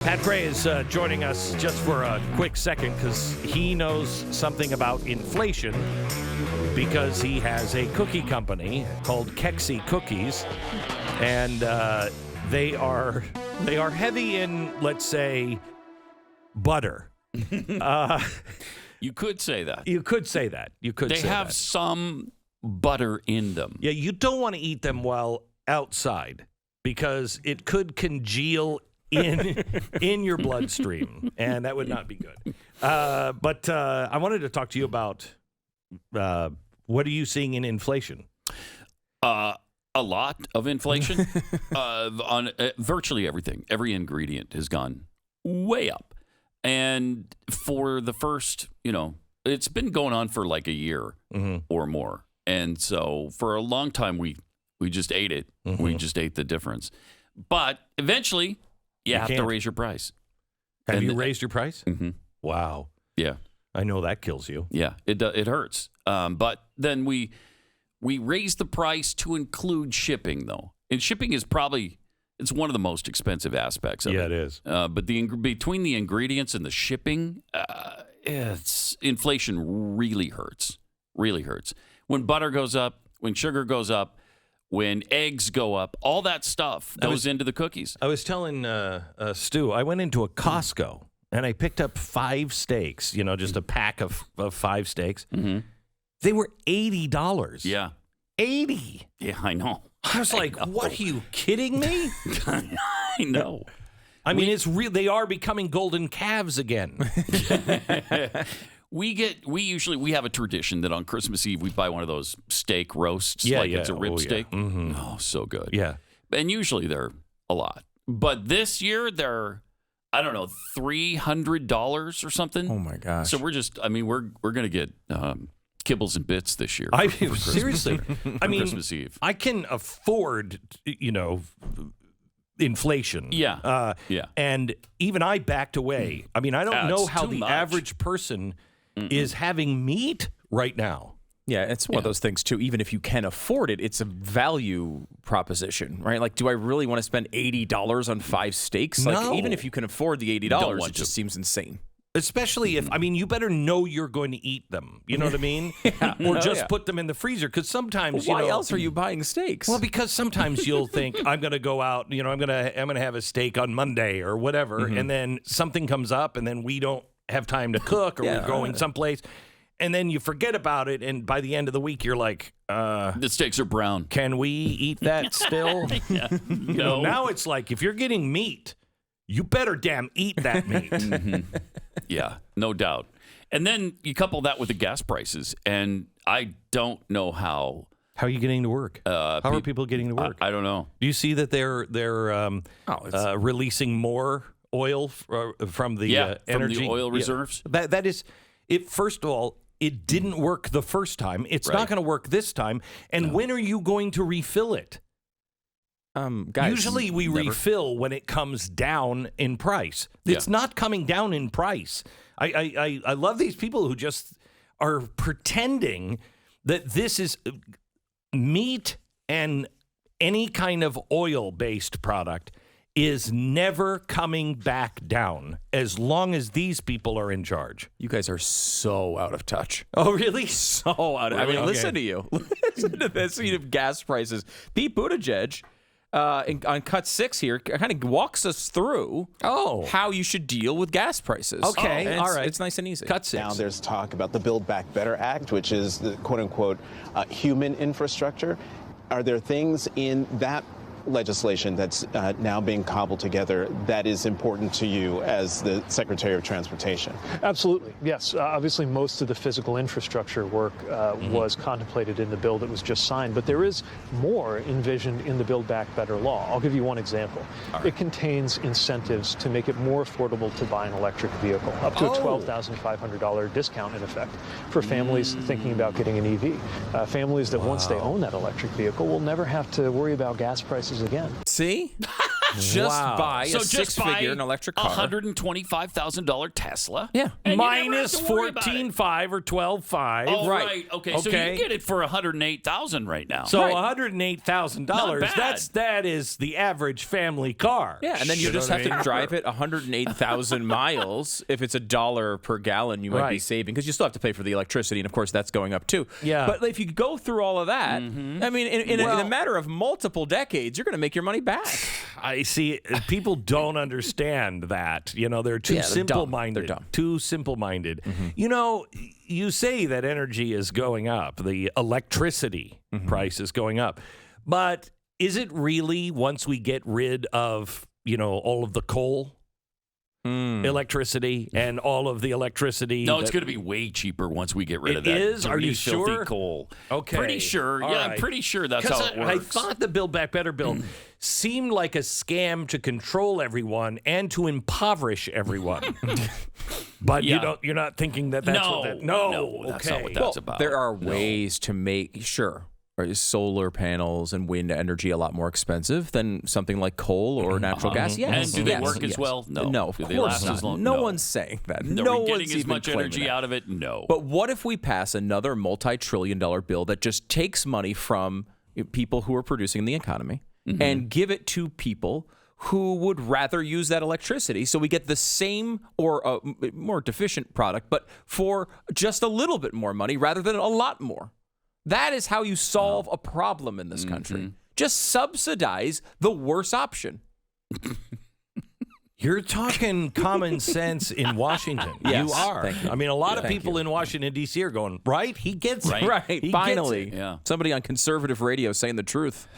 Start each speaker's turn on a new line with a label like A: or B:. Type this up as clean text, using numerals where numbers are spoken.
A: Pat Gray is joining us just for a quick second because he knows something about inflation because he has a cookie company called Keksi Cookies, and they are heavy in, let's say, butter.
B: You could say that.
A: You could say that.
B: They have some butter in them.
A: Yeah, you don't want to eat them while outside because it could congeal in your bloodstream, and that would not be good. But I wanted to talk to you about what are you seeing in inflation?
B: A lot of inflation on virtually everything. Every ingredient has gone way up. And for the first, it's been going on for like a year or more. And so for a long time, we just ate it. Mm-hmm. We just ate the difference. But eventually, you have to raise your price.
A: Have you raised your price?
B: Mm-hmm.
A: Wow.
B: Yeah.
A: I know that kills you.
B: Yeah, it hurts. But then we raise the price to include shipping, though. And shipping is it's one of the most expensive aspects of it.
A: Yeah, it is.
B: But between the ingredients and the shipping, inflation really hurts. Really hurts. When butter goes up, when sugar goes up, when eggs go up, all that stuff goes into the cookies.
A: I was telling Stu, I went into a Costco and I picked up 5 steaks, just a pack of 5 steaks.
B: Mm-hmm.
A: They were $80.
B: Yeah.
A: 80.
B: Yeah, I know.
A: I was like, what, are you kidding me?
B: I know.
A: I mean, it's real. They are becoming golden calves again.
B: We have a tradition that on Christmas Eve we buy one of those steak roasts, it's a rib steak.
A: Yeah. Mm-hmm.
B: Oh, so good.
A: Yeah.
B: And usually they're a lot. But this year they're, I don't know, $300 or something.
C: Oh my gosh.
B: So we're going to get kibbles and bits this year.
A: Seriously.
B: Christmas Eve.
A: I can afford, inflation.
B: Yeah.
A: And even I backed away. I mean, I don't know how the average person is having meat right now.
C: Yeah, it's one of those things, too. Even if you can afford it, it's a value proposition, right? Like, do I really want to spend $80 on 5 steaks? Like,
A: No.
C: even if you can afford the $80, it just seems insane.
A: Especially if, you better know you're going to eat them. You know what I mean? Put them in the freezer. Because sometimes,
C: Why else are you buying steaks?
A: Well, because sometimes you'll think, I'm going to go out, I'm going to have a steak on Monday or whatever. And then something comes up and then we don't have time to cook or we're going someplace. And then you forget about it. And by the end of the week, you're like,
B: the steaks are brown.
A: Can we eat that still?
B: No.
A: Now it's like, if you're getting meat, you better damn eat that meat.
B: Mm-hmm. Yeah, no doubt. And then you couple that with the gas prices, and I don't know how.
A: How are you getting to work? How are people getting to work?
B: I don't know.
A: Do you see that they're releasing more oil from the energy?
B: From the oil reserves?
A: That is it. First of all, it didn't work the first time. It's not going to work this time. And when are you going to refill it?
C: Guys,
A: usually we refill when it comes down in price. It's not coming down in price. I love these people who just are pretending that this is meat and any kind of oil-based product is never coming back down as long as these people are in charge.
C: You guys are so out of touch.
A: Oh, really?
C: So out of touch. I mean, listen to you. Listen to this. Gas prices. Pete Buttigieg, on Cut 6 here, kind of walks us through how you should deal with gas prices.
A: Okay, all right.
C: It's nice and easy.
A: Cut 6.
D: Now there's talk about the Build Back Better Act, which is the quote-unquote human infrastructure. Are there things in that legislation that's now being cobbled together that is important to you as the Secretary of Transportation?
E: Absolutely, yes. Obviously, most of the physical infrastructure work was contemplated in the bill that was just signed, but there is more envisioned in the Build Back Better law. I'll give you one example. Right. It contains incentives to make it more affordable to buy an electric vehicle, up to a $12,500 discount in effect for families thinking about getting an EV. Families that once they own that electric vehicle will never have to worry about gas prices again.
C: See? Just buy a six-figure an electric car.
B: $125,000 Tesla.
C: Yeah.
B: And
A: minus 14.5 or 12.5.
B: Oh, right. Okay. So you can get it for $108,000 right now.
A: So
B: right.
A: $108,000. That is the average family car.
C: Yeah, and then you just have to drive it 108,000 miles. If it's $1 per gallon, you might be saving because you still have to pay for the electricity, and of course that's going up too.
A: Yeah.
C: But if you go through all of that, I mean, in a matter of multiple decades, you're going to make your money back.
A: I see. People don't understand that. You know, they're too simple-minded.
C: They're dumb.
A: Too simple-minded. You know, you say that energy is going up. The electricity price is going up. But is it really once we get rid of, you know, all of the coal? Electricity and all of the electricity.
B: No, it's going to be way cheaper once we get rid of that.
A: It is? Are you
B: filthy
A: sure?
B: Coal.
A: Okay.
B: Pretty sure.
A: All
B: I'm
A: right.
B: pretty sure that's how it works.
A: I thought the Build Back Better bill seemed like a scam to control everyone and to impoverish everyone. But you're not thinking that that's what that. No,
B: that's not what that's about.
C: There are ways to make solar panels and wind energy a lot more expensive than something like coal or natural gas. Yes.
B: And do they work as well? No.
C: No, of
B: do
C: course
B: they last
C: not.
B: as long?
C: No one's saying that.
B: No
C: one's
B: getting as
C: even
B: much
C: claiming
B: energy
C: that.
B: out of it? No.
C: But what if we pass another multi-trillion-dollar bill that just takes money from people who are producing the economy and give it to people who would rather use that electricity, so we get the same or more deficient product, but for just a little bit more money rather than a lot more? That is how you solve a problem in this country. Just subsidize the worse option.
A: You're talking common sense in Washington.
C: Yes,
A: you are.
C: thank you.
A: I mean, a lot of people in Washington, D.C. are going, right? He gets it.
C: Right,
A: He
C: finally.
A: gets it.
B: Yeah.
C: Somebody on conservative radio saying the truth.